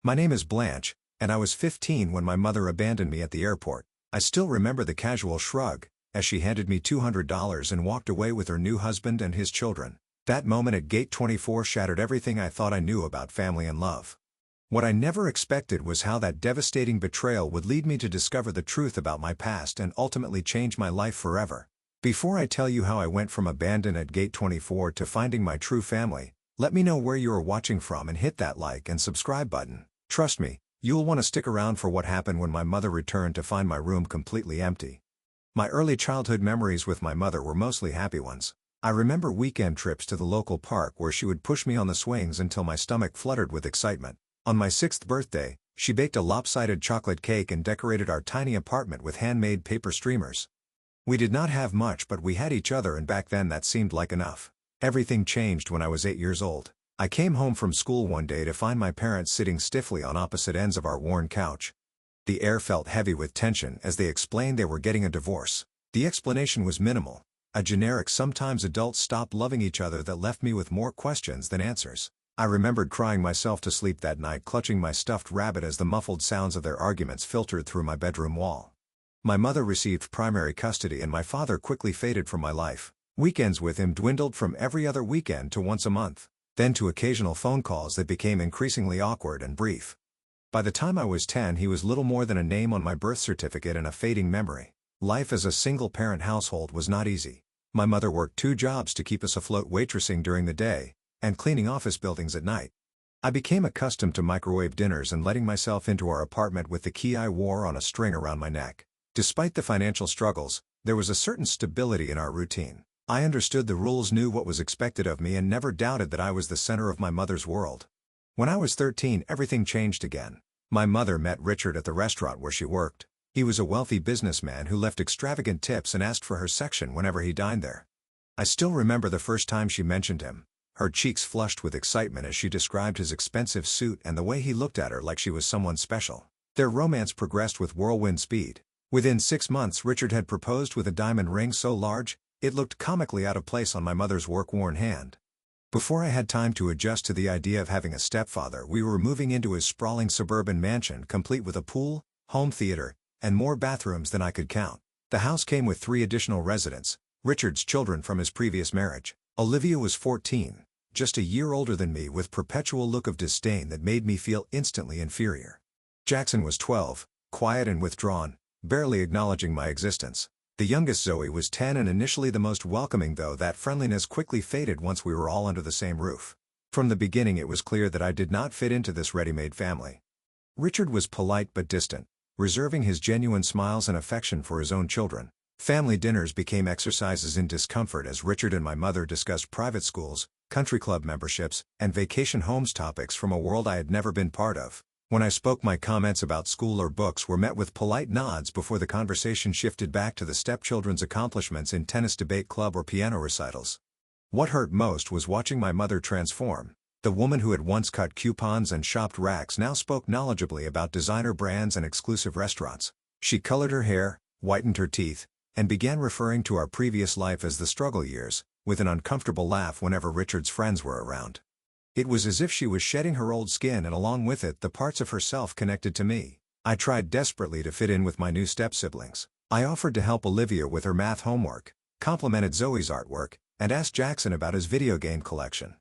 My name is Blanche, and I was 15 when my mother abandoned me at the airport. I still remember the casual shrug, as she handed me $200 and walked away with her new husband and his children. That moment at Gate 24 shattered everything I thought I knew about family and love. What I never expected was how that devastating betrayal would lead me to discover the truth about my past and ultimately change my life forever. Before I tell you how I went from abandoned at Gate 24 to finding my true family, let me know where you are watching from and hit that like and subscribe button. Trust me, you'll want to stick around for what happened when my mother returned to find my room completely empty. My early childhood memories with my mother were mostly happy ones. I remember weekend trips to the local park where she would push me on the swings until my stomach fluttered with excitement. On my 6th birthday, she baked a lopsided chocolate cake and decorated our tiny apartment with handmade paper streamers. We did not have much, but we had each other, and back then that seemed like enough. Everything changed when I was 8 years old. I came home from school one day to find my parents sitting stiffly on opposite ends of our worn couch. The air felt heavy with tension as they explained they were getting a divorce. The explanation was minimal, a generic "sometimes adults stop loving each other" that left me with more questions than answers. I remembered crying myself to sleep that night, clutching my stuffed rabbit as the muffled sounds of their arguments filtered through my bedroom wall. My mother received primary custody and my father quickly faded from my life. Weekends with him dwindled from every other weekend to once a month, then to occasional phone calls that became increasingly awkward and brief. By the time I was 10, he was little more than a name on my birth certificate and a fading memory. Life as a single-parent household was not easy. My mother worked 2 jobs to keep us afloat, waitressing during the day and cleaning office buildings at night. I became accustomed to microwave dinners and letting myself into our apartment with the key I wore on a string around my neck. Despite the financial struggles, there was a certain stability in our routine. I understood the rules, knew what was expected of me, and never doubted that I was the center of my mother's world. When I was 13, everything changed again. My mother met Richard at the restaurant where she worked. He was a wealthy businessman who left extravagant tips and asked for her section whenever he dined there. I still remember the first time she mentioned him. Her cheeks flushed with excitement as she described his expensive suit and the way he looked at her like she was someone special. Their romance progressed with whirlwind speed. Within 6 months, Richard had proposed with a diamond ring so large, it looked comically out of place on my mother's work-worn hand. Before I had time to adjust to the idea of having a stepfather, we were moving into his sprawling suburban mansion, complete with a pool, home theater, and more bathrooms than I could count. The house came with 3 additional residents, Richard's children from his previous marriage. Olivia was 14, just a year older than me, with perpetual look of disdain that made me feel instantly inferior. Jackson was 12, quiet and withdrawn, barely acknowledging my existence. The youngest, Zoe, was 10 and initially the most welcoming, though that friendliness quickly faded once we were all under the same roof. From the beginning it was clear that I did not fit into this ready-made family. Richard was polite but distant, reserving his genuine smiles and affection for his own children. Family dinners became exercises in discomfort as Richard and my mother discussed private schools, country club memberships, and vacation homes, topics from a world I had never been part of. When I spoke, my comments about school or books were met with polite nods before the conversation shifted back to the stepchildren's accomplishments in tennis, debate club, or piano recitals. What hurt most was watching my mother transform. The woman who had once cut coupons and shopped racks now spoke knowledgeably about designer brands and exclusive restaurants. She colored her hair, whitened her teeth, and began referring to our previous life as the struggle years, with an uncomfortable laugh whenever Richard's friends were around. It was as if she was shedding her old skin and along with it the parts of herself connected to me. I tried desperately to fit in with my new step-siblings. I offered to help Olivia with her math homework, complimented Zoe's artwork, and asked Jackson about his video game collection.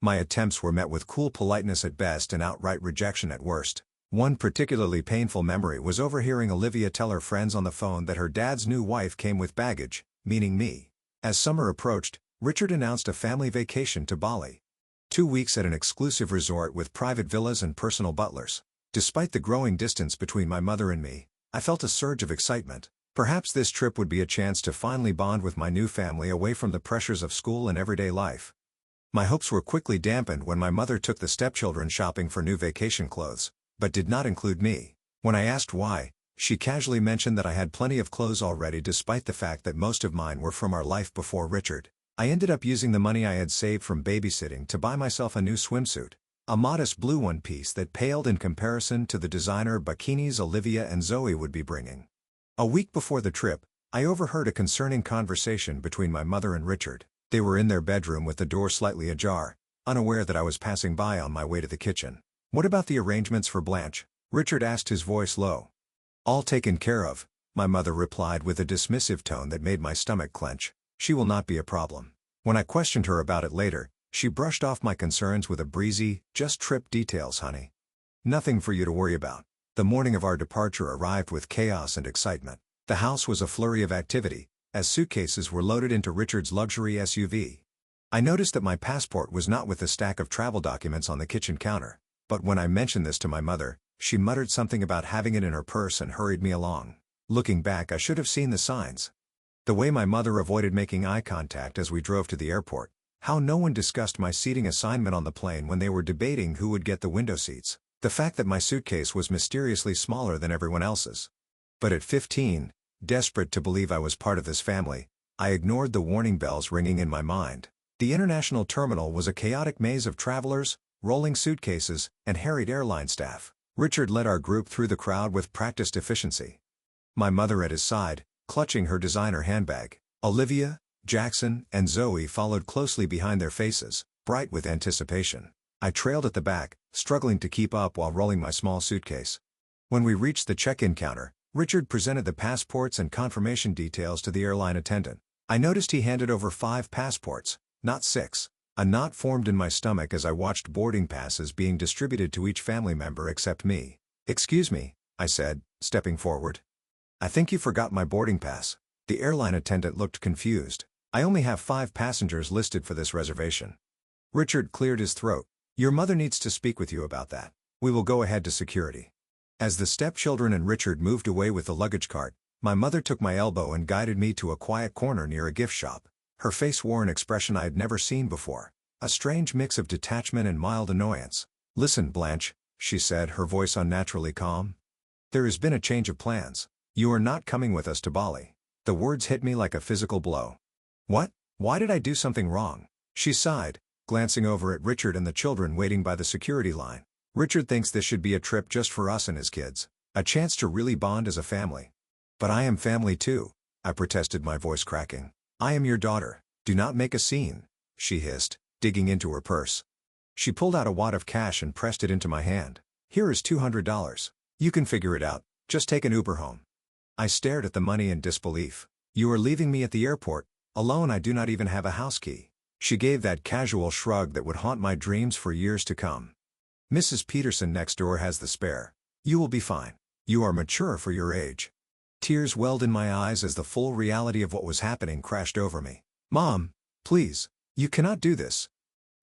My attempts were met with cool politeness at best and outright rejection at worst. One particularly painful memory was overhearing Olivia tell her friends on the phone that her dad's new wife came with baggage, meaning me. As summer approached, Richard announced a family vacation to Bali. 2 weeks at an exclusive resort with private villas and personal butlers. Despite the growing distance between my mother and me, I felt a surge of excitement. Perhaps this trip would be a chance to finally bond with my new family away from the pressures of school and everyday life. My hopes were quickly dampened when my mother took the stepchildren shopping for new vacation clothes, but did not include me. When I asked why, she casually mentioned that I had plenty of clothes already, despite the fact that most of mine were from our life before Richard. I ended up using the money I had saved from babysitting to buy myself a new swimsuit, a modest blue one-piece that paled in comparison to the designer bikinis Olivia and Zoe would be bringing. A week before the trip, I overheard a concerning conversation between my mother and Richard. They were in their bedroom with the door slightly ajar, unaware that I was passing by on my way to the kitchen. What about the arrangements for Blanche? Richard asked, his voice low. All taken care of, my mother replied with a dismissive tone that made my stomach clench. She will not be a problem. When I questioned her about it later, she brushed off my concerns with a breezy, just trip details, honey. Nothing for you to worry about. The morning of our departure arrived with chaos and excitement. The house was a flurry of activity, as suitcases were loaded into Richard's luxury SUV. I noticed that my passport was not with the stack of travel documents on the kitchen counter, but when I mentioned this to my mother, she muttered something about having it in her purse and hurried me along. Looking back, I should have seen the signs. The way my mother avoided making eye contact as we drove to the airport, how no one discussed my seating assignment on the plane when they were debating who would get the window seats, the fact that my suitcase was mysteriously smaller than everyone else's. But at 15, desperate to believe I was part of this family, I ignored the warning bells ringing in my mind. The international terminal was a chaotic maze of travelers, rolling suitcases, and harried airline staff. Richard led our group through the crowd with practiced efficiency. My mother at his side, clutching her designer handbag. Olivia, Jackson, and Zoe followed closely behind their faces, bright with anticipation. I trailed at the back, struggling to keep up while rolling my small suitcase. When we reached the check-in counter, Richard presented the passports and confirmation details to the airline attendant. I noticed he handed over 5 passports, not 6. A knot formed in my stomach as I watched boarding passes being distributed to each family member except me. Excuse me, I said, stepping forward. I think you forgot my boarding pass. The airline attendant looked confused. I only have 5 passengers listed for this reservation. Richard cleared his throat. Your mother needs to speak with you about that. We will go ahead to security. As the stepchildren and Richard moved away with the luggage cart, my mother took my elbow and guided me to a quiet corner near a gift shop. Her face wore an expression I had never seen before, a strange mix of detachment and mild annoyance. Listen, Blanche, she said, her voice unnaturally calm. There has been a change of plans. You are not coming with us to Bali. The words hit me like a physical blow. What? Why did I do something wrong? She sighed, glancing over at Richard and the children waiting by the security line. Richard thinks this should be a trip just for us and his kids, a chance to really bond as a family. But I am family too, I protested, my voice cracking. I am your daughter. Do not make a scene, she hissed, digging into her purse. She pulled out a wad of cash and pressed it into my hand. Here is $200. You can figure it out. Just take an Uber home. I stared at the money in disbelief. You are leaving me at the airport, alone. I do not even have a house key. She gave that casual shrug that would haunt my dreams for years to come. Mrs. Peterson next door has the spare. You will be fine. You are mature for your age. Tears welled in my eyes as the full reality of what was happening crashed over me. Mom, please, you cannot do this.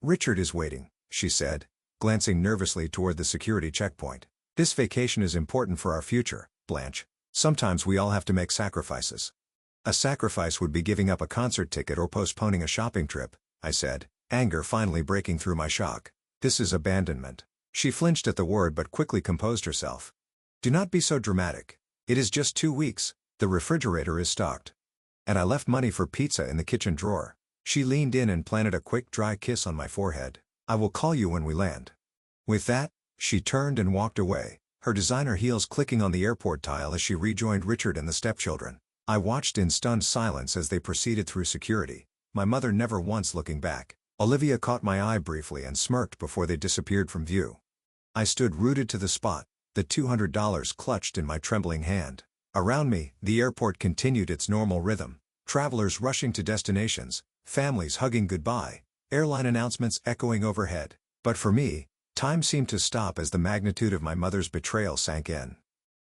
Richard is waiting, she said, glancing nervously toward the security checkpoint. This vacation is important for our future, Blanche. Sometimes we all have to make sacrifices. A sacrifice would be giving up a concert ticket or postponing a shopping trip, I said, anger finally breaking through my shock. This is abandonment. She flinched at the word but quickly composed herself. Do not be so dramatic. It is just 2 weeks, the refrigerator is stocked. And I left money for pizza in the kitchen drawer. She leaned in and planted a quick dry kiss on my forehead. I will call you when we land. With that, she turned and walked away, her designer heels clicking on the airport tile as she rejoined Richard and the stepchildren. I watched in stunned silence as they proceeded through security, my mother never once looking back. Olivia caught my eye briefly and smirked before they disappeared from view. I stood rooted to the spot, the $200 clutched in my trembling hand. Around me, the airport continued its normal rhythm, travelers rushing to destinations, families hugging goodbye, airline announcements echoing overhead. But for me, time seemed to stop as the magnitude of my mother's betrayal sank in.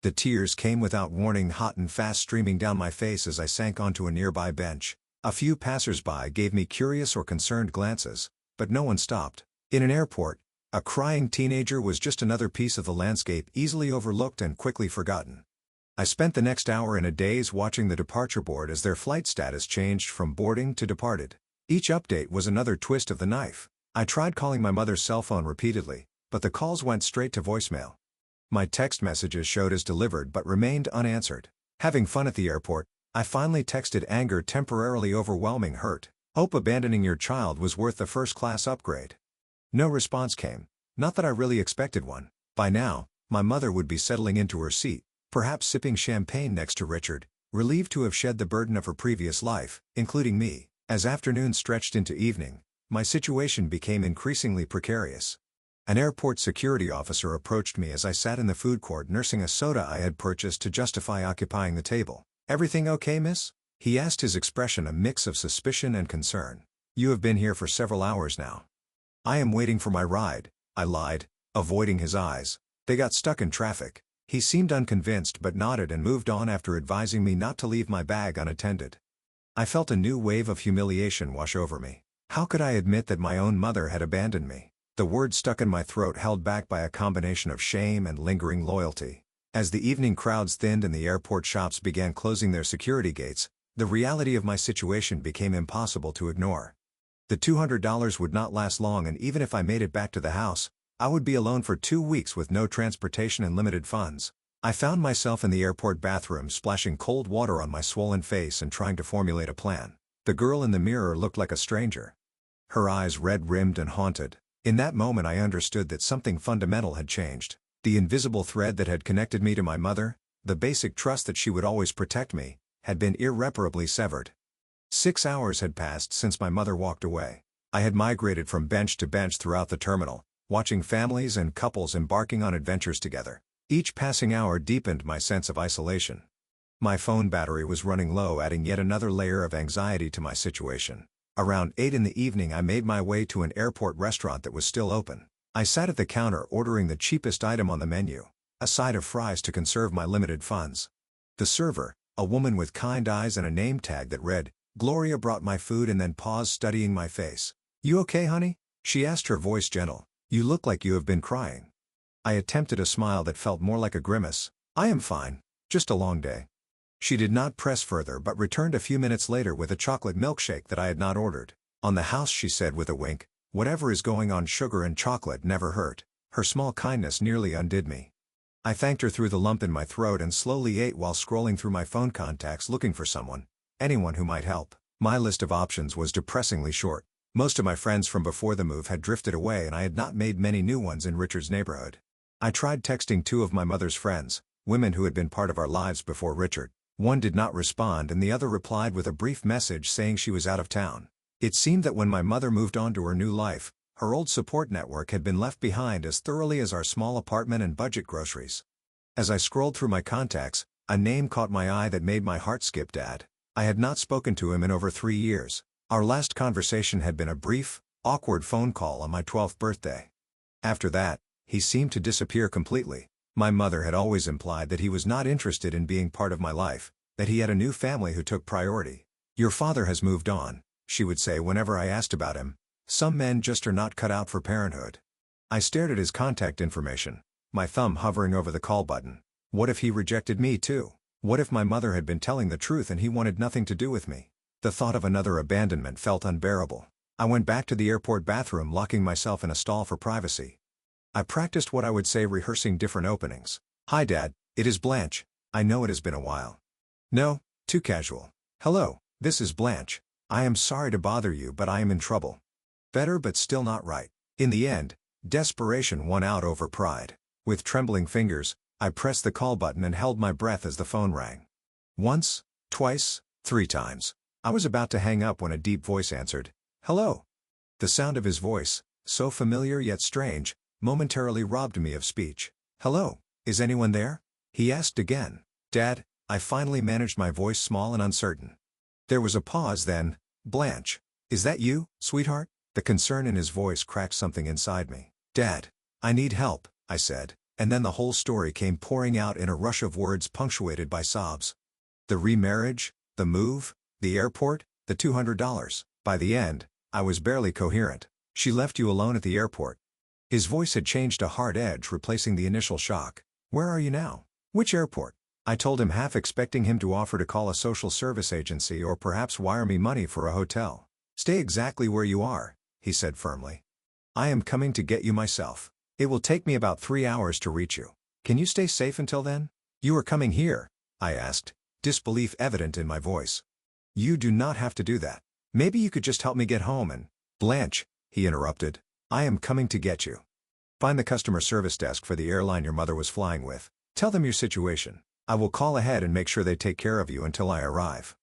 The tears came without warning, hot and fast, streaming down my face as I sank onto a nearby bench. A few passers-by gave me curious or concerned glances, but no one stopped. In an airport, a crying teenager was just another piece of the landscape easily overlooked and quickly forgotten. I spent the next hour in a daze watching the departure board as their flight status changed from boarding to departed. Each update was another twist of the knife. I tried calling my mother's cell phone repeatedly, but the calls went straight to voicemail. My text messages showed as delivered but remained unanswered. Having fun at the airport, I finally texted, anger temporarily overwhelming hurt. Hope abandoning your child was worth the first-class upgrade. No response came. Not that I really expected one. By now, my mother would be settling into her seat, perhaps sipping champagne next to Richard, relieved to have shed the burden of her previous life, including me. As afternoon stretched into evening, my situation became increasingly precarious. An airport security officer approached me as I sat in the food court nursing a soda I had purchased to justify occupying the table. "Everything okay, miss?" he asked, his expression a mix of suspicion and concern. "You have been here for several hours now." "I am waiting for my ride," I lied, avoiding his eyes. "They got stuck in traffic." He seemed unconvinced but nodded and moved on after advising me not to leave my bag unattended. I felt a new wave of humiliation wash over me. How could I admit that my own mother had abandoned me? The words stuck in my throat, held back by a combination of shame and lingering loyalty. As the evening crowds thinned and the airport shops began closing their security gates, the reality of my situation became impossible to ignore. The $200 would not last long, and even if I made it back to the house, I would be alone for 2 weeks with no transportation and limited funds. I found myself in the airport bathroom splashing cold water on my swollen face and trying to formulate a plan. The girl in the mirror looked like a stranger. Her eyes red-rimmed and haunted. In that moment I understood that something fundamental had changed. The invisible thread that had connected me to my mother, the basic trust that she would always protect me, had been irreparably severed. 6 hours had passed since my mother walked away. I had migrated from bench to bench throughout the terminal, watching families and couples embarking on adventures together. Each passing hour deepened my sense of isolation. My phone battery was running low, adding yet another layer of anxiety to my situation. Around 8 in the evening I made my way to an airport restaurant that was still open. I sat at the counter ordering the cheapest item on the menu, a side of fries to conserve my limited funds. The server, a woman with kind eyes and a name tag that read, Gloria, brought my food and then paused, studying my face. "You okay, honey?" she asked, her voice gentle. "You look like you have been crying." I attempted a smile that felt more like a grimace. "I am fine. Just a long day." She did not press further but returned a few minutes later with a chocolate milkshake that I had not ordered. "On the house," she said with a wink. "Whatever is going on, sugar and chocolate never hurt." Her small kindness nearly undid me. I thanked her through the lump in my throat and slowly ate while scrolling through my phone contacts looking for anyone who might help. My list of options was depressingly short. Most of my friends from before the move had drifted away and I had not made many new ones in Richard's neighborhood. I tried texting 2 of my mother's friends, women who had been part of our lives before Richard. One did not respond and the other replied with a brief message saying she was out of town. It seemed that when my mother moved on to her new life, her old support network had been left behind as thoroughly as our small apartment and budget groceries. As I scrolled through my contacts, a name caught my eye that made my heart skip. Dad. I had not spoken to him in over 3 years. Our last conversation had been a brief, awkward phone call on my 12th birthday. After that, he seemed to disappear completely. My mother had always implied that he was not interested in being part of my life, that he had a new family who took priority. "Your father has moved on," she would say whenever I asked about him. "Some men just are not cut out for parenthood." I stared at his contact information, my thumb hovering over the call button. What if he rejected me too? What if my mother had been telling the truth and he wanted nothing to do with me? The thought of another abandonment felt unbearable. I went back to the airport bathroom, locking myself in a stall for privacy. I practiced what I would say, rehearsing different openings. "Hi Dad, it is Blanche. I know it has been a while." "No, too casual." "Hello, this is Blanche. I am sorry to bother you, but I am in trouble." Better, but still not right. In the end, desperation won out over pride. With trembling fingers, I pressed the call button and held my breath as the phone rang. Once, twice, 3 times. I was about to hang up when a deep voice answered. "Hello." The sound of his voice, so familiar yet strange, momentarily robbed me of speech. "Hello, is anyone there?" he asked again. "Dad," I finally managed, my voice small and uncertain. There was a pause, then, "Blanche, is that you, sweetheart?" The concern in his voice cracked something inside me. "Dad, I need help," I said, and then the whole story came pouring out in a rush of words punctuated by sobs. The remarriage, the move, the airport, the $200. By the end, I was barely coherent. "She left you alone at the airport." His voice had changed a hard edge, replacing the initial shock. "Where are you now?" "Which airport?" I told him, half expecting him to offer to call a social service agency or perhaps wire me money for a hotel. "Stay exactly where you are," he said firmly. "I am coming to get you myself. It will take me about 3 hours to reach you. Can you stay safe until then?" "You are coming here?" I asked, disbelief evident in my voice. "You do not have to do that. Maybe you could just help me get home and—" "Blanche," he interrupted, "I am coming to get you. Find the customer service desk for the airline your mother was flying with. Tell them your situation. I will call ahead and make sure they take care of you until I arrive."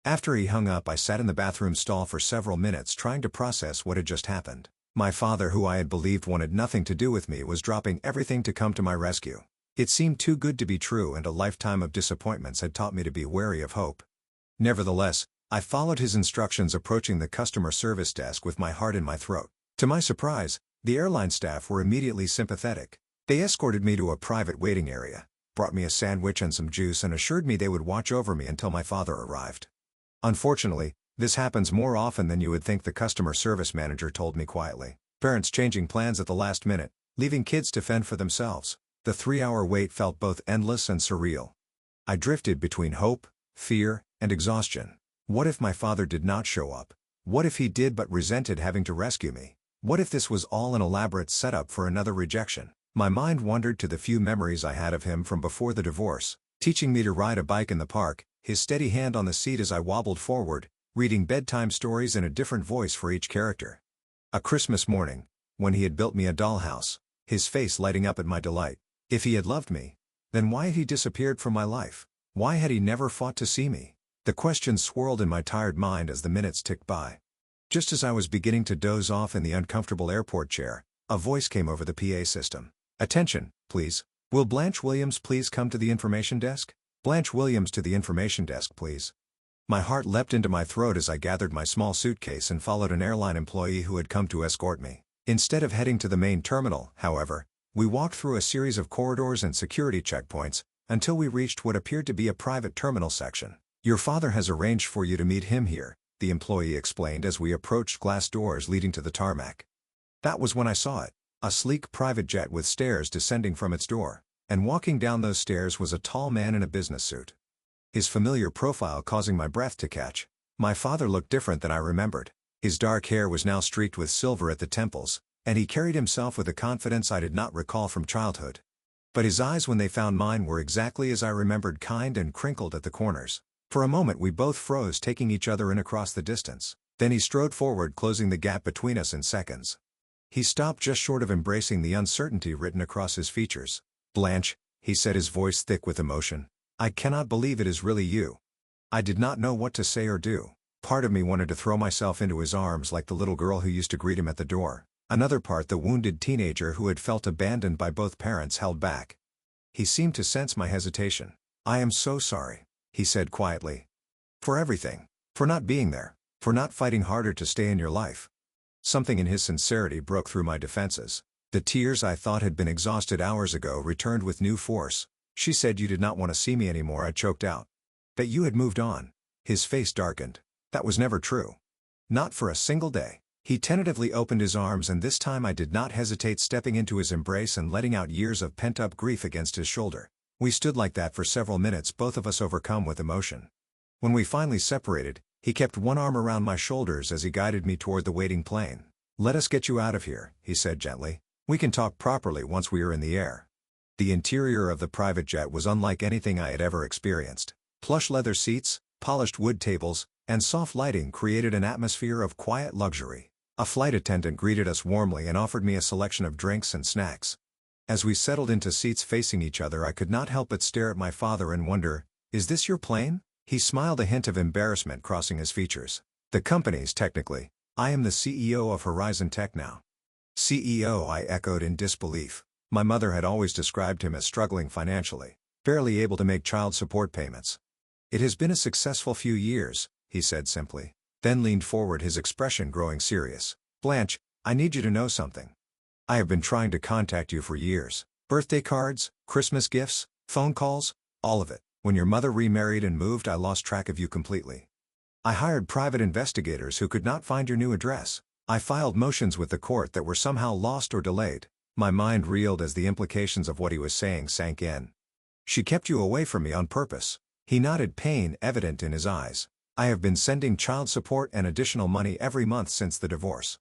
After he hung up, I sat in the bathroom stall for several minutes trying to process what had just happened. My father, who I had believed wanted nothing to do with me, was dropping everything to come to my rescue. It seemed too good to be true, and a lifetime of disappointments had taught me to be wary of hope. Nevertheless, I followed his instructions, approaching the customer service desk with my heart in my throat. To my surprise, the airline staff were immediately sympathetic. They escorted me to a private waiting area, brought me a sandwich and some juice, and assured me they would watch over me until my father arrived. Unfortunately, this happens more often than you would think, the customer service manager told me quietly. Parents changing plans at the last minute, leaving kids to fend for themselves. The 3-hour wait felt both endless and surreal. I drifted between hope, fear, and exhaustion. What if my father did not show up? What if he did but resented having to rescue me? What if this was all an elaborate setup for another rejection? My mind wandered to the few memories I had of him from before the divorce, teaching me to ride a bike in the park, his steady hand on the seat as I wobbled forward, reading bedtime stories in a different voice for each character. A Christmas morning, when he had built me a dollhouse, his face lighting up at my delight. If he had loved me, then why had he disappeared from my life? Why had he never fought to see me? The questions swirled in my tired mind as the minutes ticked by. Just as I was beginning to doze off in the uncomfortable airport chair, a voice came over the PA system. "Attention, please. Will Blanche Williams please come to the information desk? Blanche Williams to the information desk, please." My heart leapt into my throat as I gathered my small suitcase and followed an airline employee who had come to escort me. Instead of heading to the main terminal, however, we walked through a series of corridors and security checkpoints, until we reached what appeared to be a private terminal section. "Your father has arranged for you to meet him here," the employee explained as we approached glass doors leading to the tarmac. That was when I saw it, a sleek private jet with stairs descending from its door, and walking down those stairs was a tall man in a business suit. His familiar profile causing my breath to catch. My father looked different than I remembered. His dark hair was now streaked with silver at the temples, and he carried himself with a confidence I did not recall from childhood. But his eyes, when they found mine, were exactly as I remembered, kind and crinkled at the corners. For a moment we both froze, taking each other in across the distance. Then he strode forward, closing the gap between us in seconds. He stopped just short of embracing the uncertainty written across his features. "Blanche," he said, his voice thick with emotion, "I cannot believe it is really you." I did not know what to say or do. Part of me wanted to throw myself into his arms like the little girl who used to greet him at the door. Another part, the wounded teenager who had felt abandoned by both parents, held back. He seemed to sense my hesitation. "I am so sorry," he said quietly. "For everything. For not being there. For not fighting harder to stay in your life." Something in his sincerity broke through my defenses. The tears I thought had been exhausted hours ago returned with new force. "She said you did not want to see me anymore," I choked out. "That you had moved on." His face darkened. "That was never true. Not for a single day." He tentatively opened his arms, and this time I did not hesitate, stepping into his embrace and letting out years of pent-up grief against his shoulder. We stood like that for several minutes, both of us overcome with emotion. When we finally separated, he kept one arm around my shoulders as he guided me toward the waiting plane. "Let us get you out of here," he said gently. "We can talk properly once we are in the air." The interior of the private jet was unlike anything I had ever experienced. Plush leather seats, polished wood tables, and soft lighting created an atmosphere of quiet luxury. A flight attendant greeted us warmly and offered me a selection of drinks and snacks. As we settled into seats facing each other, I could not help but stare at my father and wonder, "Is this your plane?" He smiled, a hint of embarrassment crossing his features. "The company's, technically. I am the CEO of Horizon Tech now." "CEO?" I echoed in disbelief. My mother had always described him as struggling financially, barely able to make child support payments. "It has been a successful few years," he said simply, then leaned forward, his expression growing serious. "Blanche, I need you to know something. I have been trying to contact you for years. Birthday cards, Christmas gifts, phone calls, all of it. When your mother remarried and moved, I lost track of you completely. I hired private investigators who could not find your new address. I filed motions with the court that were somehow lost or delayed." My mind reeled as the implications of what he was saying sank in. "She kept you away from me on purpose." He nodded, pain evident in his eyes. "I have been sending child support and additional money every month since the divorce."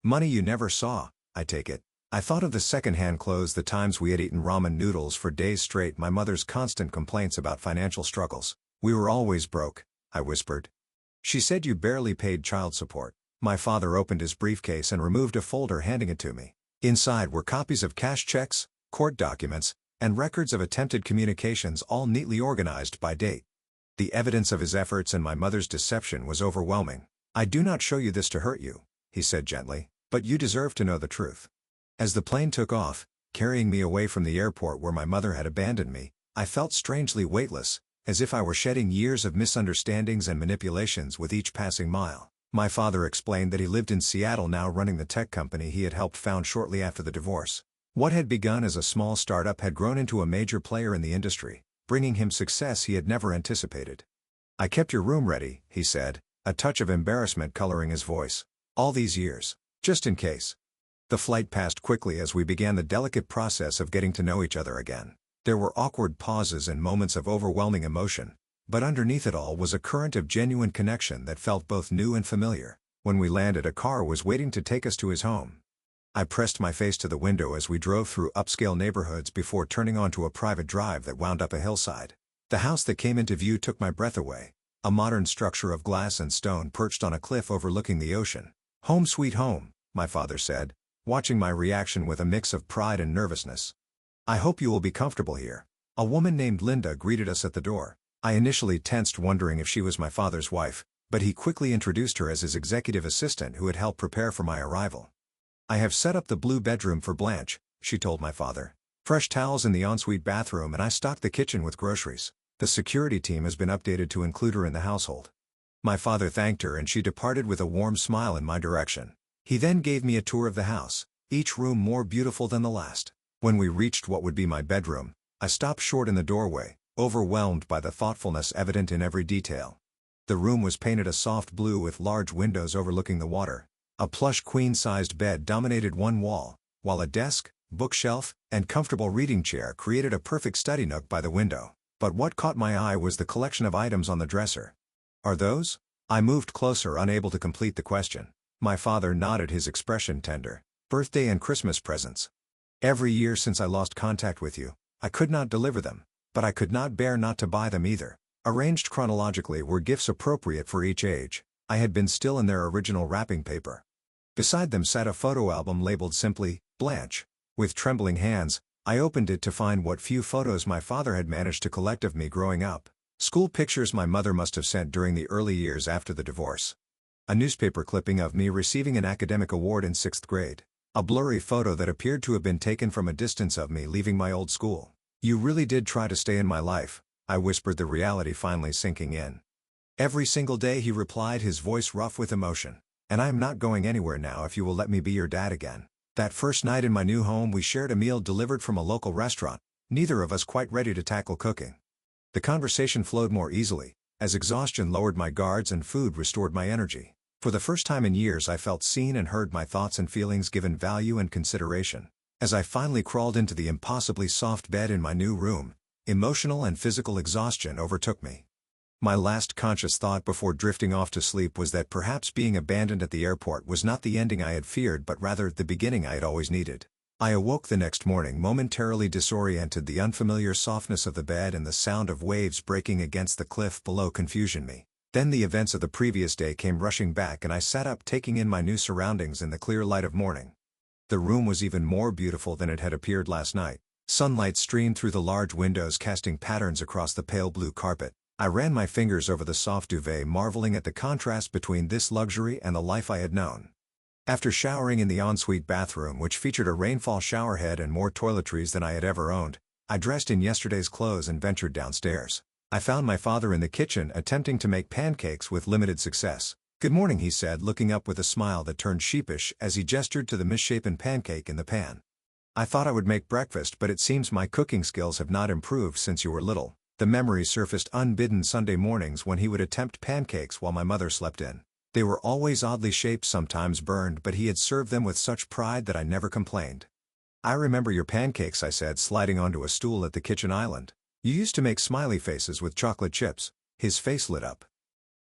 "Money you never saw, I take it." I thought of the second-hand clothes, the times we had eaten ramen noodles for days straight, my mother's constant complaints about financial struggles. "We were always broke," I whispered. "She said you barely paid child support." My father opened his briefcase and removed a folder, handing it to me. Inside were copies of cash checks, court documents, and records of attempted communications, all neatly organized by date. The evidence of his efforts and my mother's deception was overwhelming. "I do not show you this to hurt you," he said gently. But you deserve to know the truth. As the plane took off, carrying me away from the airport where my mother had abandoned me, I felt strangely weightless, as if I were shedding years of misunderstandings and manipulations with each passing mile. My father explained that he lived in Seattle now, running the tech company he had helped found shortly after the divorce. What had begun as a small startup had grown into a major player in the industry, bringing him success he had never anticipated. "I kept your room ready," he said, a touch of embarrassment coloring his voice. "All these years. Just in case." The flight passed quickly as we began the delicate process of getting to know each other again. There were awkward pauses and moments of overwhelming emotion, but underneath it all was a current of genuine connection that felt both new and familiar. When we landed, a car was waiting to take us to his home. I pressed my face to the window as we drove through upscale neighborhoods before turning onto a private drive that wound up a hillside. The house that came into view took my breath away, a modern structure of glass and stone perched on a cliff overlooking the ocean. "Home sweet home," my father said, watching my reaction with a mix of pride and nervousness. "I hope you will be comfortable here." A woman named Linda greeted us at the door. I initially tensed, wondering if she was my father's wife, but he quickly introduced her as his executive assistant who had helped prepare for my arrival. "I have set up the blue bedroom for Blanche," she told my father. "Fresh towels in the ensuite bathroom, and I stocked the kitchen with groceries. The security team has been updated to include her in the household." My father thanked her and she departed with a warm smile in my direction. He then gave me a tour of the house, each room more beautiful than the last. When we reached what would be my bedroom, I stopped short in the doorway, overwhelmed by the thoughtfulness evident in every detail. The room was painted a soft blue with large windows overlooking the water. A plush queen-sized bed dominated one wall, while a desk, bookshelf, and comfortable reading chair created a perfect study nook by the window. But what caught my eye was the collection of items on the dresser. "Are those?" I moved closer, unable to complete the question. My father nodded, his expression tender. "Birthday and Christmas presents. Every year since I lost contact with you, I could not deliver them, but I could not bear not to buy them either." Arranged chronologically were gifts appropriate for each age. I had been still in their original wrapping paper. Beside them sat a photo album labeled simply, Blanche. With trembling hands, I opened it to find what few photos my father had managed to collect of me growing up. School pictures my mother must have sent during the early years after the divorce. A newspaper clipping of me receiving an academic award in 6th grade. A blurry photo that appeared to have been taken from a distance of me leaving my old school. "You really did try to stay in my life," I whispered, the reality finally sinking in. "Every single day," he replied, his voice rough with emotion. "And I am not going anywhere now if you will let me be your dad again." That first night in my new home, we shared a meal delivered from a local restaurant, neither of us quite ready to tackle cooking. The conversation flowed more easily, as exhaustion lowered my guards and food restored my energy. For the first time in years, I felt seen and heard, my thoughts and feelings given value and consideration. As I finally crawled into the impossibly soft bed in my new room, emotional and physical exhaustion overtook me. My last conscious thought before drifting off to sleep was that perhaps being abandoned at the airport was not the ending I had feared, but rather the beginning I had always needed. I awoke the next morning momentarily disoriented. The unfamiliar softness of the bed and the sound of waves breaking against the cliff below confusion me. Then the events of the previous day came rushing back, and I sat up, taking in my new surroundings in the clear light of morning. The room was even more beautiful than it had appeared last night. Sunlight streamed through the large windows, casting patterns across the pale blue carpet. I ran my fingers over the soft duvet, marveling at the contrast between this luxury and the life I had known. After showering in the ensuite bathroom, which featured a rainfall showerhead and more toiletries than I had ever owned, I dressed in yesterday's clothes and ventured downstairs. I found my father in the kitchen attempting to make pancakes with limited success. "Good morning," he said, looking up with a smile that turned sheepish as he gestured to the misshapen pancake in the pan. "I thought I would make breakfast, but it seems my cooking skills have not improved since you were little." The memory surfaced unbidden Sunday mornings when he would attempt pancakes while my mother slept in. They were always oddly shaped, sometimes burned, but he had served them with such pride that I never complained. "I remember your pancakes," I said, sliding onto a stool at the kitchen island. "You used to make smiley faces with chocolate chips." His face lit up.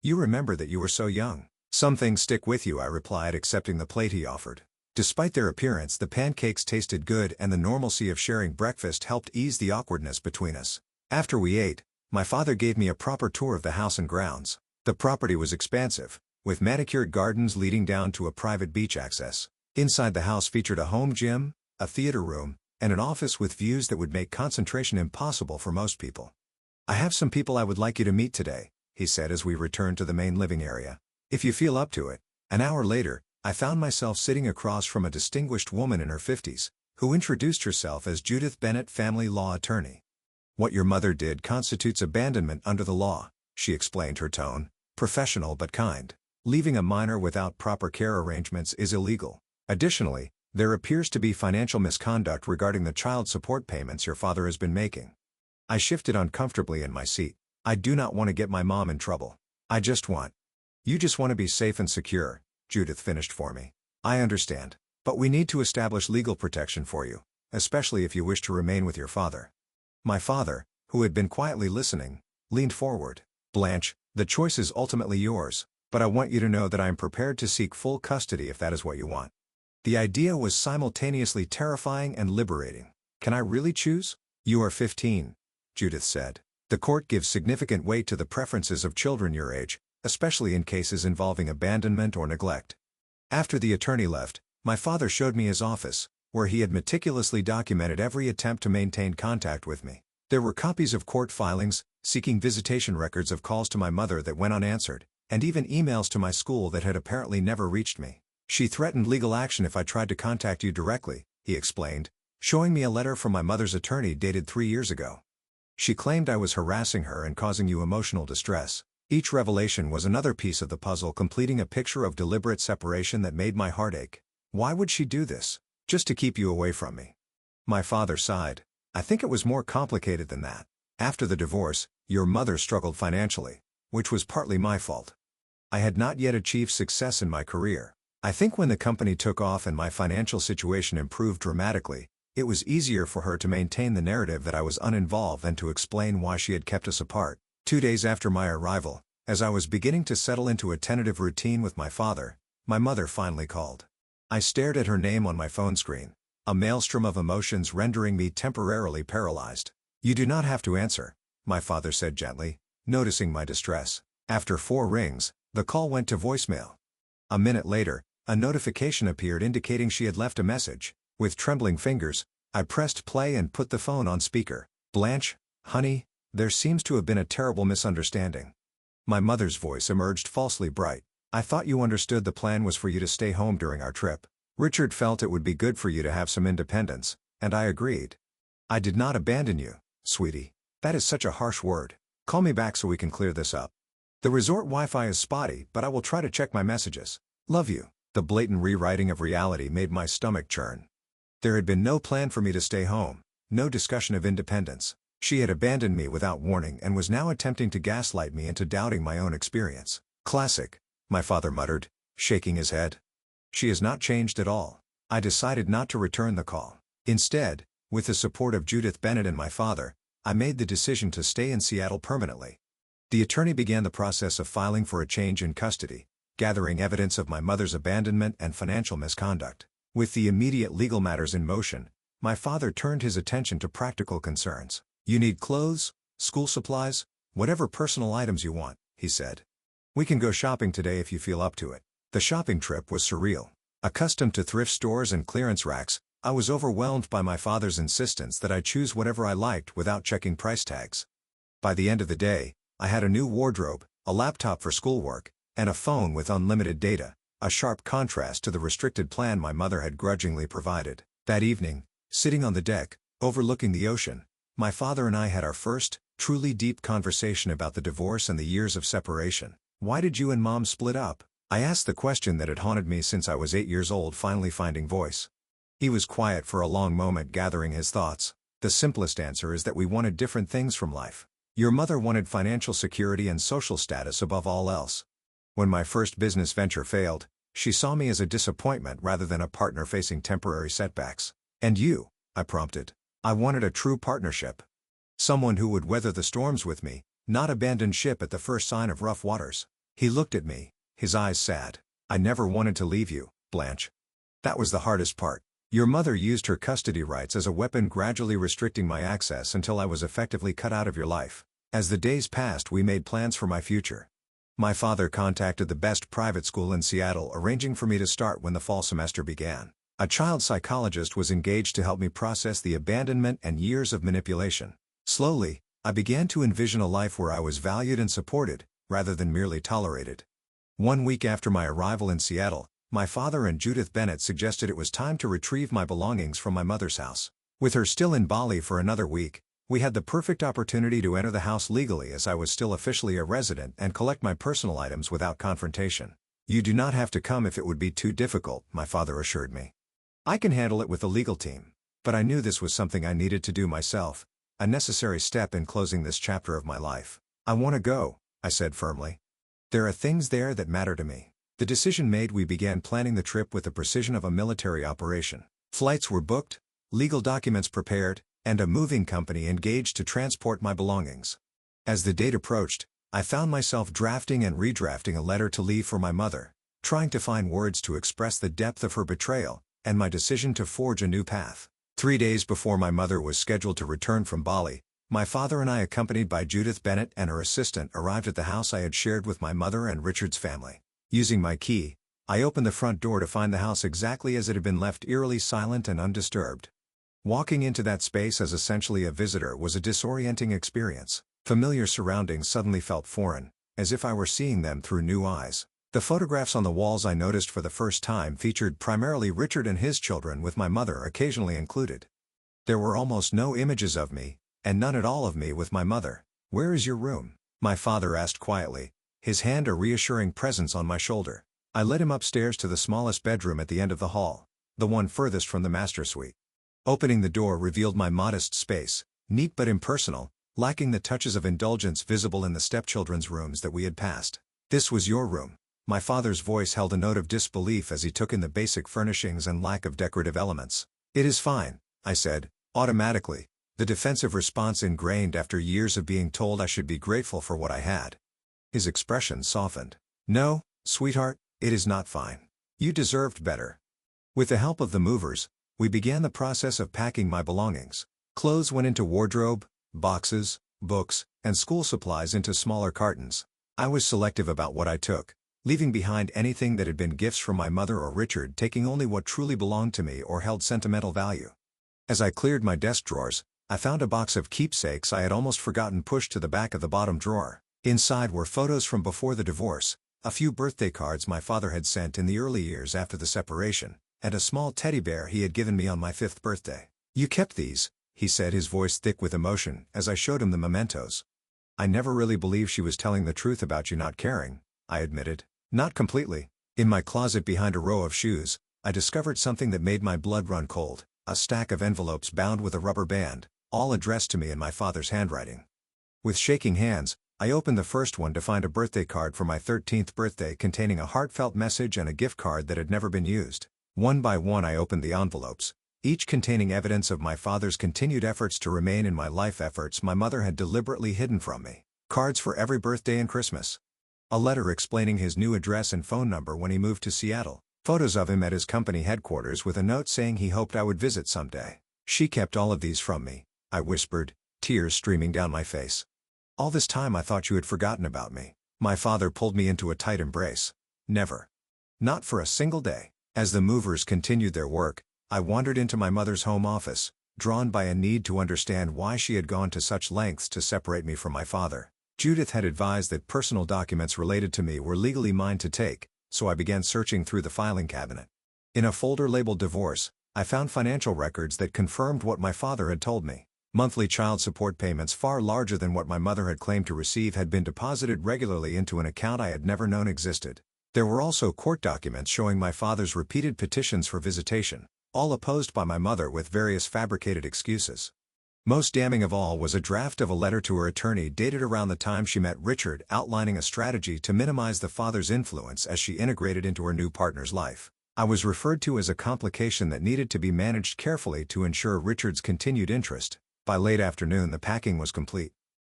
"You remember that? You were so young." "Some things stick with you," I replied, accepting the plate he offered. Despite their appearance, the pancakes tasted good, and the normalcy of sharing breakfast helped ease the awkwardness between us. After we ate, my father gave me a proper tour of the house and grounds. The property was expansive, with manicured gardens leading down to a private beach access. Inside the house featured a home gym, a theater room, and an office with views that would make concentration impossible for most people. "I have some people I would like you to meet today," he said as we returned to the main living area. "If you feel up to it." An hour later, I found myself sitting across from a distinguished woman in her 50s, who introduced herself as Judith Bennett, family law attorney. "What your mother did constitutes abandonment under the law," she explained, her tone professional but kind. "Leaving a minor without proper care arrangements is illegal. Additionally, there appears to be financial misconduct regarding the child support payments your father has been making." I shifted uncomfortably in my seat. I do not want to get my mom in trouble. You just want to be safe and secure, Judith finished for me. "I understand. But we need to establish legal protection for you, especially if you wish to remain with your father." My father, who had been quietly listening, leaned forward. "Blanche, the choice is ultimately yours, but I want you to know that I am prepared to seek full custody if that is what you want." The idea was simultaneously terrifying and liberating. "Can I really choose?" "You are 15, Judith said. "The court gives significant weight to the preferences of children your age, especially in cases involving abandonment or neglect." After the attorney left, my father showed me his office, where he had meticulously documented every attempt to maintain contact with me. There were copies of court filings, seeking visitation records of calls to my mother that went unanswered, and even emails to my school that had apparently never reached me. "She threatened legal action if I tried to contact you directly," he explained, showing me a letter from my mother's attorney dated 3 years ago. "She claimed I was harassing her and causing you emotional distress." Each revelation was another piece of the puzzle, completing a picture of deliberate separation that made my heart ache. "Why would she do this? Just to keep you away from me?" My father sighed. "I think it was more complicated than that. After the divorce, your mother struggled financially, which was partly my fault. I had not yet achieved success in my career. I think when the company took off and my financial situation improved dramatically, it was easier for her to maintain the narrative that I was uninvolved and to explain why she had kept us apart." 2 days after my arrival, as I was beginning to settle into a tentative routine with my father, my mother finally called. I stared at her name on my phone screen, a maelstrom of emotions rendering me temporarily paralyzed. "You do not have to answer," my father said gently, noticing my distress. After 4 rings, the call went to voicemail. A minute later, a notification appeared indicating she had left a message. With trembling fingers, I pressed play and put the phone on speaker. "Blanche, honey, there seems to have been a terrible misunderstanding." My mother's voice emerged falsely bright. "I thought you understood the plan was for you to stay home during our trip. Richard felt it would be good for you to have some independence, and I agreed." "I did not abandon you, sweetie. That is such a harsh word. Call me back so we can clear this up. The resort Wi-Fi is spotty, but I will try to check my messages. Love you." The blatant rewriting of reality made my stomach churn. There had been no plan for me to stay home, no discussion of independence. She had abandoned me without warning and was now attempting to gaslight me into doubting my own experience. "Classic," my father muttered, shaking his head. "She has not changed at all." I decided not to return the call. Instead, with the support of Judith Bennett and my father, I made the decision to stay in Seattle permanently. The attorney began the process of filing for a change in custody, gathering evidence of my mother's abandonment and financial misconduct. With the immediate legal matters in motion, my father turned his attention to practical concerns. "You need clothes, school supplies, whatever personal items you want," he said. "We can go shopping today if you feel up to it." The shopping trip was surreal. Accustomed to thrift stores and clearance racks, I was overwhelmed by my father's insistence that I choose whatever I liked without checking price tags. By the end of the day, I had a new wardrobe, a laptop for schoolwork, and a phone with unlimited data, a sharp contrast to the restricted plan my mother had grudgingly provided. That evening, sitting on the deck, overlooking the ocean, my father and I had our first, truly deep conversation about the divorce and the years of separation. "Why did you and Mom split up?" I asked the question that had haunted me since I was 8 years old, finally finding voice. He was quiet for a long moment, gathering his thoughts. "The simplest answer is that we wanted different things from life. Your mother wanted financial security and social status above all else. When my first business venture failed, she saw me as a disappointment rather than a partner facing temporary setbacks." "And you?" I prompted. "I wanted a true partnership. Someone who would weather the storms with me, not abandon ship at the first sign of rough waters." He looked at me, his eyes sad. "I never wanted to leave you, Blanche. That was the hardest part. Your mother used her custody rights as a weapon, gradually restricting my access until I was effectively cut out of your life. As the days passed, we made plans for my future. My father contacted the best private school in Seattle, arranging for me to start when the fall semester began. A child psychologist was engaged to help me process the abandonment and years of manipulation. Slowly, I began to envision a life where I was valued and supported, rather than merely tolerated. 1 week after my arrival in Seattle, My father and Judith Bennett suggested it was time to retrieve my belongings from my mother's house. With her still in Bali for another week, we had the perfect opportunity to enter the house legally as I was still officially a resident and collect my personal items without confrontation. "You do not have to come if it would be too difficult," my father assured me. "I can handle it with the legal team." But I knew this was something I needed to do myself, a necessary step in closing this chapter of my life. "I want to go," I said firmly. "There are things there that matter to me." The decision made, we began planning the trip with the precision of a military operation. Flights were booked, legal documents prepared, and a moving company engaged to transport my belongings. As the date approached, I found myself drafting and redrafting a letter to leave for my mother, trying to find words to express the depth of her betrayal, and my decision to forge a new path. 3 days before my mother was scheduled to return from Bali, my father and I, accompanied by Judith Bennett and her assistant, arrived at the house I had shared with my mother and Richard's family. Using my key, I opened the front door to find the house exactly as it had been left, eerily silent and undisturbed. Walking into that space as essentially a visitor was a disorienting experience. Familiar surroundings suddenly felt foreign, as if I were seeing them through new eyes. The photographs on the walls I noticed for the first time featured primarily Richard and his children, with my mother occasionally included. There were almost no images of me, and none at all of me with my mother. "Where is your room?" my father asked quietly, his hand a reassuring presence on my shoulder. I led him upstairs to the smallest bedroom at the end of the hall, the one furthest from the master suite. Opening the door revealed my modest space, neat but impersonal, lacking the touches of indulgence visible in the stepchildren's rooms that we had passed. "This was your room." My father's voice held a note of disbelief as he took in the basic furnishings and lack of decorative elements. "It is fine," I said, automatically, the defensive response ingrained after years of being told I should be grateful for what I had. His expression softened. "No, sweetheart, it is not fine. You deserved better." With the help of the movers, we began the process of packing my belongings. Clothes went into wardrobe, boxes, books, and school supplies into smaller cartons. I was selective about what I took, leaving behind anything that had been gifts from my mother or Richard, taking only what truly belonged to me or held sentimental value. As I cleared my desk drawers, I found a box of keepsakes I had almost forgotten pushed to the back of the bottom drawer. Inside were photos from before the divorce, a few birthday cards my father had sent in the early years after the separation, and a small teddy bear he had given me on my 5th birthday. "You kept these," he said, his voice thick with emotion, as I showed him the mementos. "I never really believed she was telling the truth about you not caring," I admitted. "Not completely." In my closet behind a row of shoes, I discovered something that made my blood run cold, a stack of envelopes bound with a rubber band, all addressed to me in my father's handwriting. With shaking hands, I opened the first one to find a birthday card for my 13th birthday containing a heartfelt message and a gift card that had never been used. One by one I opened the envelopes, each containing evidence of my father's continued efforts to remain in my life, efforts my mother had deliberately hidden from me. Cards for every birthday and Christmas. A letter explaining his new address and phone number when he moved to Seattle. Photos of him at his company headquarters with a note saying he hoped I would visit someday. "She kept all of these from me," I whispered, tears streaming down my face. "All this time I thought you had forgotten about me." My father pulled me into a tight embrace. "Never. Not for a single day." As the movers continued their work, I wandered into my mother's home office, drawn by a need to understand why she had gone to such lengths to separate me from my father. Judith had advised that personal documents related to me were legally mine to take, so I began searching through the filing cabinet. In a folder labeled Divorce, I found financial records that confirmed what my father had told me. Monthly child support payments far larger than what my mother had claimed to receive had been deposited regularly into an account I had never known existed. There were also court documents showing my father's repeated petitions for visitation, all opposed by my mother with various fabricated excuses. Most damning of all was a draft of a letter to her attorney dated around the time she met Richard, outlining a strategy to minimize the father's influence as she integrated into her new partner's life. I was referred to as a complication that needed to be managed carefully to ensure Richard's continued interest. By late afternoon the packing was complete.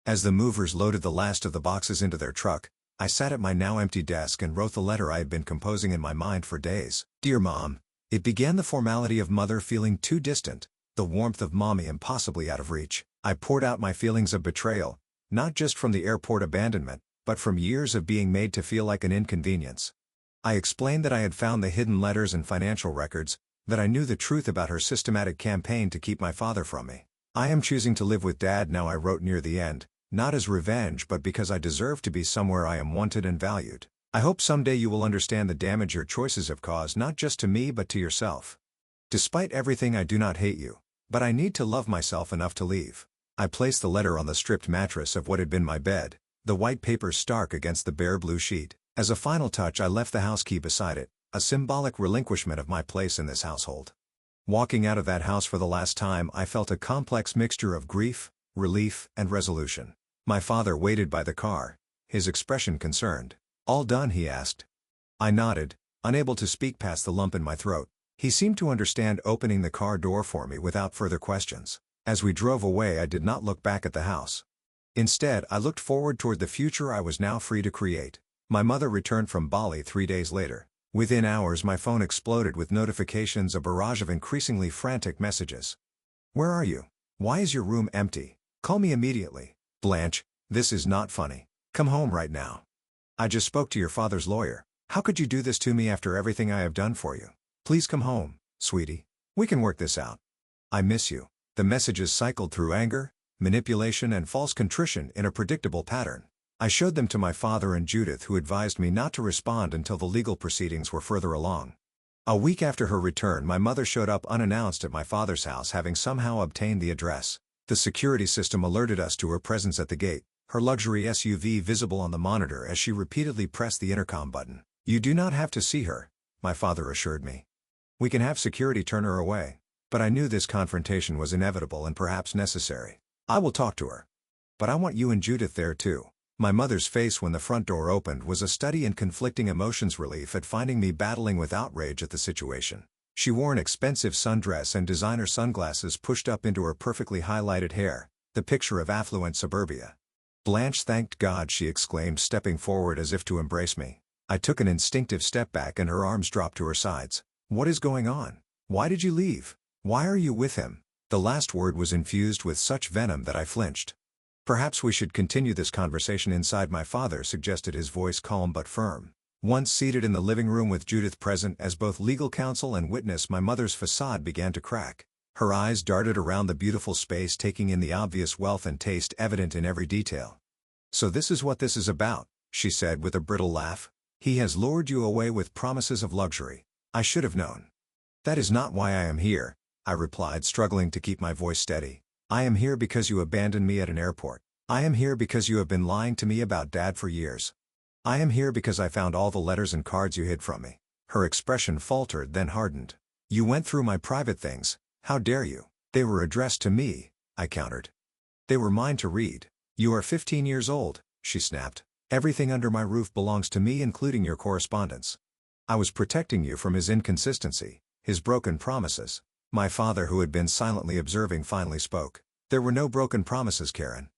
As the movers loaded the last of the boxes into their truck, I sat at my now empty desk and wrote the letter I had been composing in my mind for days. "Dear Mom." It began the formality of mother feeling too distant, the warmth of mommy impossibly out of reach. I poured out my feelings of betrayal, not just from the airport abandonment, but from years of being made to feel like an inconvenience. I explained that I had found the hidden letters and financial records, that I knew the truth about her systematic campaign to keep my father from me. "I am choosing to live with Dad now," I wrote near the end, "not as revenge but because I deserve to be somewhere I am wanted and valued." I hope someday you will understand the damage your choices have caused not just to me but to yourself. Despite everything, I do not hate you, but I need to love myself enough to leave. I placed the letter on the stripped mattress of what had been my bed, the white paper stark against the bare blue sheet. As a final touch, I left the house key beside it, a symbolic relinquishment of my place in this household. Walking out of that house for the last time, I felt a complex mixture of grief, relief, and resolution. My father waited by the car, his expression concerned. "All done?" he asked. I nodded, unable to speak past the lump in my throat. He seemed to understand, opening the car door for me without further questions. As we drove away, I did not look back at the house. Instead, I looked forward toward the future I was now free to create. My mother returned from Bali 3 days later. Within hours, my phone exploded with notifications, a barrage of increasingly frantic messages. "Where are you? Why is your room empty? Call me immediately. Blanche, this is not funny. Come home right now. I just spoke to your father's lawyer. How could you do this to me after everything I have done for you? Please come home, sweetie. We can work this out. I miss you." The messages cycled through anger, manipulation, and false contrition in a predictable pattern. I showed them to my father and Judith, who advised me not to respond until the legal proceedings were further along. A week after her return, my mother showed up unannounced at my father's house, having somehow obtained the address. The security system alerted us to her presence at the gate, her luxury SUV visible on the monitor as she repeatedly pressed the intercom button. "You do not have to see her," my father assured me. "We can have security turn her away." But I knew this confrontation was inevitable and perhaps necessary. "I will talk to her. But I want you and Judith there too." My mother's face when the front door opened was a study in conflicting emotions: relief at finding me battling with outrage at the situation. She wore an expensive sundress and designer sunglasses pushed up into her perfectly highlighted hair, the picture of affluent suburbia. "Blanche, thank God!" she exclaimed, stepping forward as if to embrace me. I took an instinctive step back and her arms dropped to her sides. "What is going on? Why did you leave? Why are you with him?" The last word was infused with such venom that I flinched. "Perhaps we should continue this conversation inside," my father suggested, his voice calm but firm. Once seated in the living room with Judith present as both legal counsel and witness, my mother's facade began to crack. Her eyes darted around the beautiful space, taking in the obvious wealth and taste evident in every detail. "So this is what this is about," she said with a brittle laugh. "He has lured you away with promises of luxury. I should have known." "That is not why I am here," I replied, struggling to keep my voice steady. "I am here because you abandoned me at an airport. I am here because you have been lying to me about Dad for years. I am here because I found all the letters and cards you hid from me." Her expression faltered, then hardened. "You went through my private things. How dare you?" "They were addressed to me," I countered. "They were mine to read." "You are 15 years old," she snapped. "Everything under my roof belongs to me, including your correspondence." I was protecting you from his inconsistency, his broken promises. My father, who had been silently observing, finally spoke. "There were no broken promises, Karen.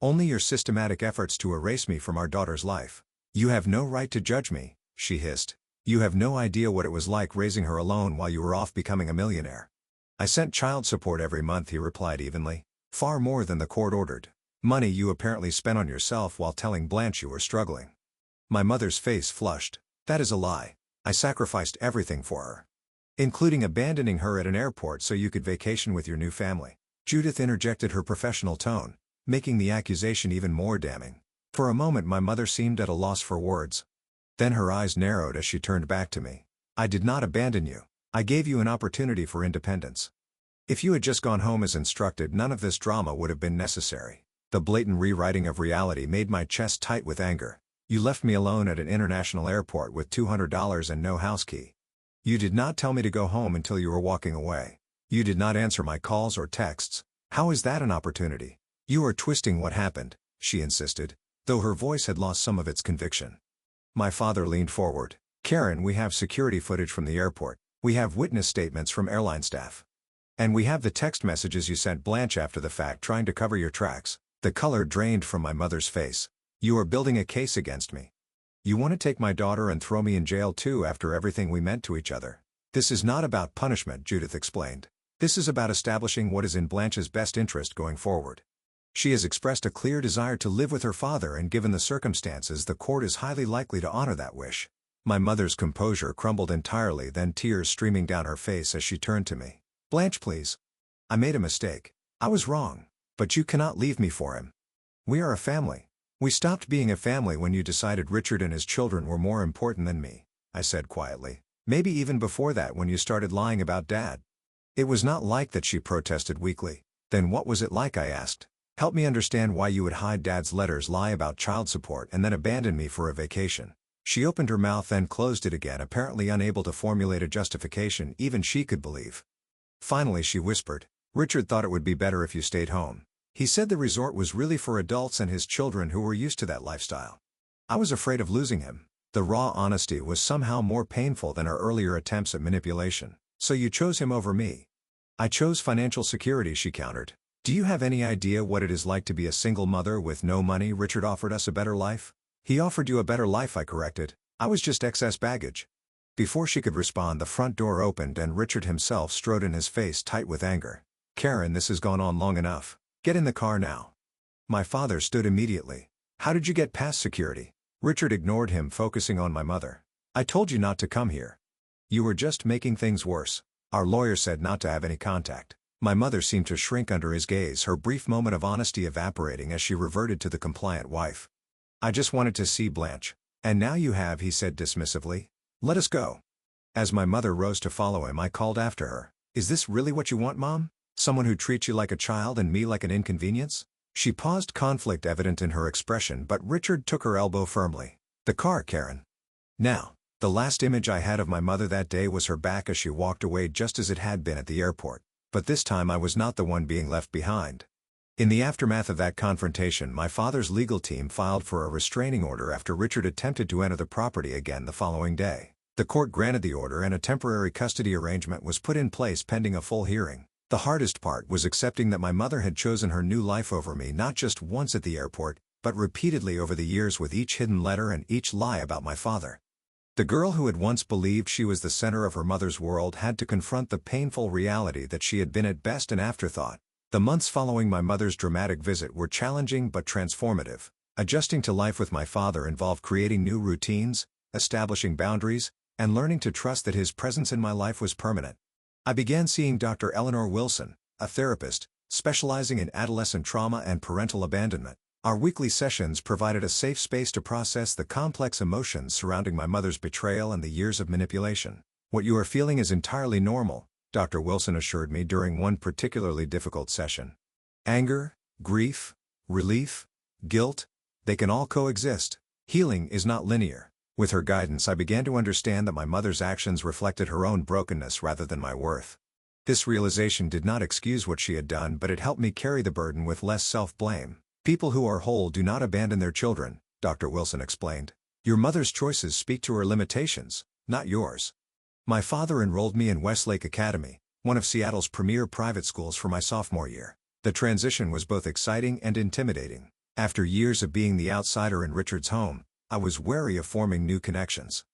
Only your systematic efforts to erase me from our daughter's life." "You have no right to judge me," she hissed. "You have no idea what it was like raising her alone while you were off becoming a millionaire." "I sent child support every month," he replied evenly. "Far more than the court ordered. Money you apparently spent on yourself while telling Blanche you were struggling." My mother's face flushed. "That is a lie. I sacrificed everything for her, including abandoning her at an airport so you could vacation with your new family." Judith interjected, her professional tone making the accusation even more damning. For a moment my mother seemed at a loss for words. Then her eyes narrowed as she turned back to me. "I did not abandon you. I gave you an opportunity for independence. If you had just gone home as instructed, none of this drama would have been necessary." The blatant rewriting of reality made my chest tight with anger. "You left me alone at an international airport with $200 and no house key. You did not tell me to go home until you were walking away. You did not answer my calls or texts. How is that an opportunity?" "You are twisting what happened," she insisted, though her voice had lost some of its conviction. My father leaned forward. "Karen, we have security footage from the airport. We have witness statements from airline staff. And we have the text messages you sent Blanche after the fact, trying to cover your tracks." The color drained from my mother's face. "You are building a case against me. You want to take my daughter and throw me in jail too after everything we meant to each other." "This is not about punishment," Judith explained. "This is about establishing what is in Blanche's best interest going forward. She has expressed a clear desire to live with her father, and given the circumstances, the court is highly likely to honor that wish." My mother's composure crumbled entirely, then tears streaming down her face as she turned to me. "Blanche, please. I made a mistake. I was wrong. But you cannot leave me for him. We are a family. We stopped being a family when you decided Richard and his children were more important than me, I said quietly. Maybe even before that when you started lying about Dad. It was not like that, she protested weakly. Then what was it like, I asked. Help me understand why you would hide Dad's letters, lie about child support, and then abandon me for a vacation. She opened her mouth and closed it again, apparently unable to formulate a justification even she could believe. Finally she whispered, Richard thought it would be better if you stayed home. He said the resort was really for adults and his children who were used to that lifestyle. I was afraid of losing him. The raw honesty was somehow more painful than our earlier attempts at manipulation. So you chose him over me. I chose financial security, she countered. Do you have any idea what it is like to be a single mother with no money? Richard offered us a better life. He offered you a better life, I corrected. I was just excess baggage. Before she could respond, the front door opened and Richard himself strode in, his face tight with anger. Karen, this has gone on long enough. Get in the car now. My father stood immediately. How did you get past security? Richard ignored him, focusing on my mother. I told you not to come here. You were just making things worse. Our lawyer said not to have any contact. My mother seemed to shrink under his gaze, her brief moment of honesty evaporating as she reverted to the compliant wife. I just wanted to see Blanche. And now you have, he said dismissively. Let us go. As my mother rose to follow him, I called after her. Is this really what you want, Mom? Someone who treats you like a child and me like an inconvenience? She paused, conflict evident in her expression, but Richard took her elbow firmly. The car, Karen. Now. The last image I had of my mother that day was her back as she walked away, just as it had been at the airport. But this time I was not the one being left behind. In the aftermath of that confrontation, my father's legal team filed for a restraining order after Richard attempted to enter the property again the following day. The court granted the order and a temporary custody arrangement was put in place pending a full hearing. The hardest part was accepting that my mother had chosen her new life over me, not just once at the airport, but repeatedly over the years, with each hidden letter and each lie about my father. The girl who had once believed she was the center of her mother's world had to confront the painful reality that she had been at best an afterthought. The months following my mother's dramatic visit were challenging but transformative. Adjusting to life with my father involved creating new routines, establishing boundaries, and learning to trust that his presence in my life was permanent. I began seeing Dr. Eleanor Wilson, a therapist, specializing in adolescent trauma and parental abandonment. Our weekly sessions provided a safe space to process the complex emotions surrounding my mother's betrayal and the years of manipulation. What you are feeling is entirely normal, Dr. Wilson assured me during one particularly difficult session. Anger, grief, relief, guilt, they can all coexist. Healing is not linear. With her guidance, I began to understand that my mother's actions reflected her own brokenness rather than my worth. This realization did not excuse what she had done, but it helped me carry the burden with less self-blame. People who are whole do not abandon their children, Dr. Wilson explained. Your mother's choices speak to her limitations, not yours. My father enrolled me in Westlake Academy, one of Seattle's premier private schools, for my sophomore year. The transition was both exciting and intimidating. After years of being the outsider in Richard's home, I was wary of forming new connections.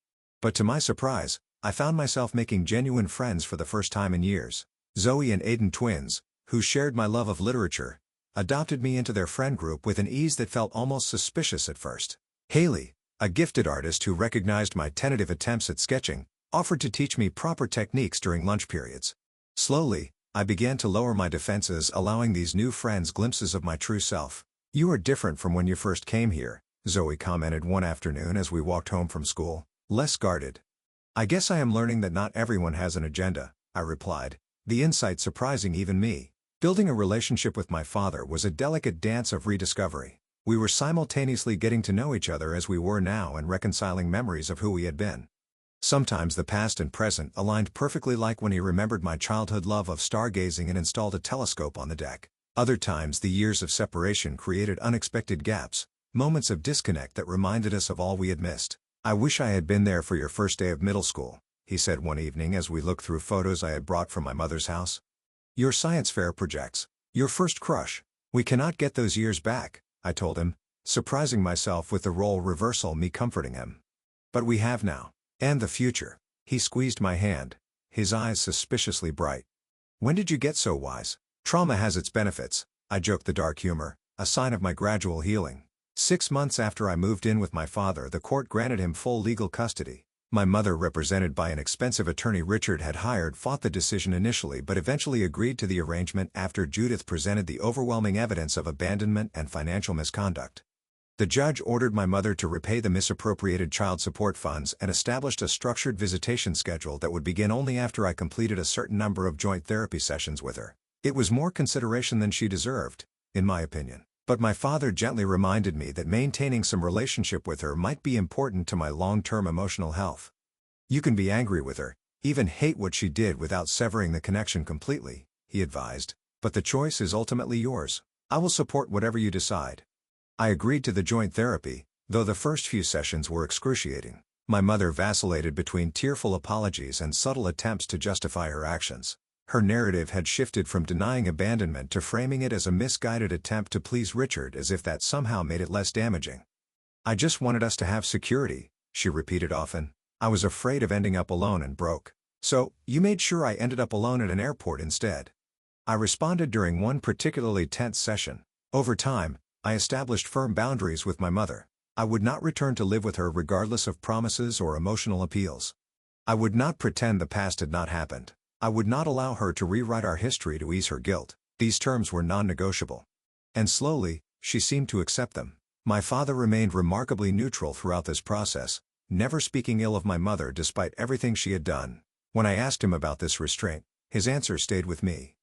But to my surprise, I found myself making genuine friends for the first time in years. Zoe and Aiden, twins, who shared my love of literature, adopted me into their friend group with an ease that felt almost suspicious at first. Haley, a gifted artist who recognized my tentative attempts at sketching, offered to teach me proper techniques during lunch periods. Slowly, I began to lower my defenses, allowing these new friends glimpses of my true self. You are different from when you first came here, Zoe commented one afternoon as we walked home from school, less guarded. I guess I am learning that not everyone has an agenda, I replied, the insight surprising even me. Building a relationship with my father was a delicate dance of rediscovery. We were simultaneously getting to know each other as we were now and reconciling memories of who we had been. Sometimes the past and present aligned perfectly, like when he remembered my childhood love of stargazing and installed a telescope on the deck. Other times the years of separation created unexpected gaps, moments of disconnect that reminded us of all we had missed. I wish I had been there for your first day of middle school, he said one evening as we looked through photos I had brought from my mother's house. Your science fair projects, your first crush. We cannot get those years back, I told him, surprising myself with the role reversal, me comforting him. But we have now. And the future. He squeezed my hand, his eyes suspiciously bright. When did you get so wise? Trauma has its benefits, I joked, the dark humor, a sign of my gradual healing. 6 months after I moved in with my father, the court granted him full legal custody. My mother, represented by an expensive attorney Richard had hired, fought the decision initially but eventually agreed to the arrangement after Judith presented the overwhelming evidence of abandonment and financial misconduct. The judge ordered my mother to repay the misappropriated child support funds and established a structured visitation schedule that would begin only after I completed a certain number of joint therapy sessions with her. It was more consideration than she deserved, in my opinion. But my father gently reminded me that maintaining some relationship with her might be important to my long-term emotional health. You can be angry with her, even hate what she did without severing the connection completely, he advised, but the choice is ultimately yours. I will support whatever you decide. I agreed to the joint therapy, though the first few sessions were excruciating. My mother vacillated between tearful apologies and subtle attempts to justify her actions. Her narrative had shifted from denying abandonment to framing it as a misguided attempt to please Richard, as if that somehow made it less damaging. I just wanted us to have security, she repeated often. I was afraid of ending up alone and broke. So, you made sure I ended up alone at an airport instead. I responded during one particularly tense session. Over time, I established firm boundaries with my mother. I would not return to live with her regardless of promises or emotional appeals. I would not pretend the past had not happened. I would not allow her to rewrite our history to ease her guilt. These terms were non-negotiable. And slowly, she seemed to accept them. My father remained remarkably neutral throughout this process, never speaking ill of my mother despite everything she had done. When I asked him about this restraint, his answer stayed with me.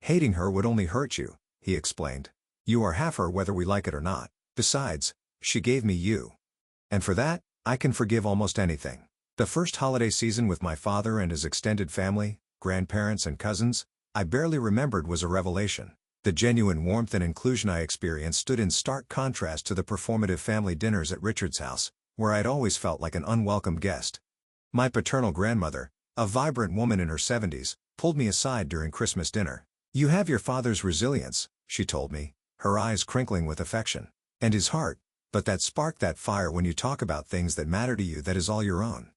Hating her would only hurt you, he explained. You are half her whether we like it or not. Besides, she gave me you. And for that, I can forgive almost anything. The first holiday season with my father and his extended family, grandparents and cousins, I barely remembered was a revelation. The genuine warmth and inclusion I experienced stood in stark contrast to the performative family dinners at Richard's house, where I had always felt like an unwelcome guest. My paternal grandmother, a vibrant woman in her 70s, pulled me aside during Christmas dinner. You have your father's resilience, she told me, her eyes crinkling with affection. And his heart, but that spark, that fire when you talk about things that matter to you, that is all your own.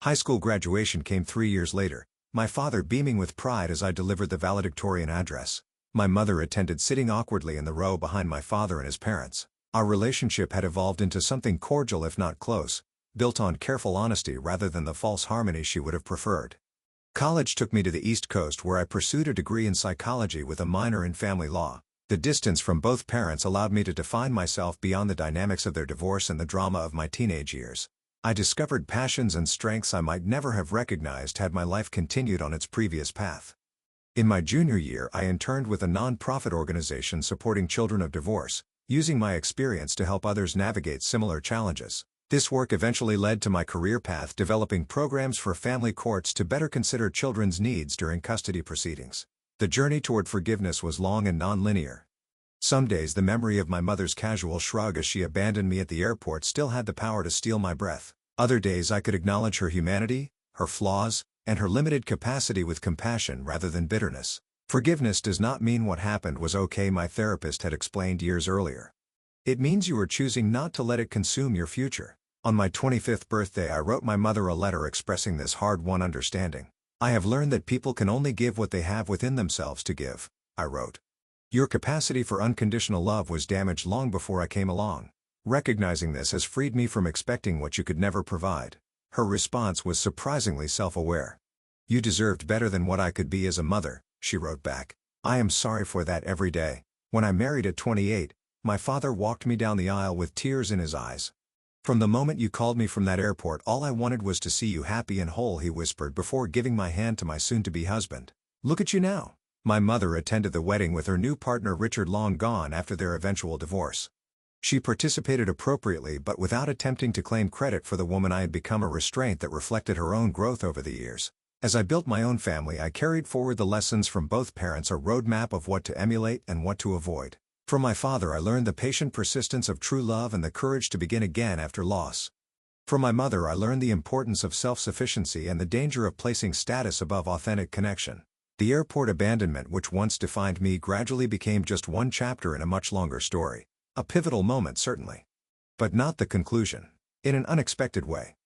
High school graduation came 3 years later, my father beaming with pride as I delivered the valedictorian address. My mother attended, sitting awkwardly in the row behind my father and his parents. Our relationship had evolved into something cordial if not close, built on careful honesty rather than the false harmony she would have preferred. College took me to the East Coast, where I pursued a degree in psychology with a minor in family law. The distance from both parents allowed me to define myself beyond the dynamics of their divorce and the drama of my teenage years. I discovered passions and strengths I might never have recognized had my life continued on its previous path. In my junior year, I interned with a non-profit organization supporting children of divorce, using my experience to help others navigate similar challenges. This work eventually led to my career path, developing programs for family courts to better consider children's needs during custody proceedings. The journey toward forgiveness was long and non-linear. Some days the memory of my mother's casual shrug as she abandoned me at the airport still had the power to steal my breath. Other days I could acknowledge her humanity, her flaws, and her limited capacity with compassion rather than bitterness. Forgiveness does not mean what happened was okay, my therapist had explained years earlier. It means you are choosing not to let it consume your future. On my 25th birthday, I wrote my mother a letter expressing this hard-won understanding. I have learned that people can only give what they have within themselves to give, I wrote. Your capacity for unconditional love was damaged long before I came along. Recognizing this has freed me from expecting what you could never provide. Her response was surprisingly self-aware. You deserved better than what I could be as a mother, she wrote back. I am sorry for that every day. When I married at 28, my father walked me down the aisle with tears in his eyes. From the moment you called me from that airport, all I wanted was to see you happy and whole, he whispered before giving my hand to my soon-to-be husband. Look at you now. My mother attended the wedding with her new partner Richard, long gone after their eventual divorce. She participated appropriately but without attempting to claim credit for the woman I had become, a restraint that reflected her own growth over the years. As I built my own family, I carried forward the lessons from both parents, a roadmap of what to emulate and what to avoid. From my father I learned the patient persistence of true love and the courage to begin again after loss. From my mother I learned the importance of self-sufficiency and the danger of placing status above authentic connection. The airport abandonment, which once defined me, gradually became just one chapter in a much longer story. A pivotal moment, certainly. But not the conclusion. In an unexpected way,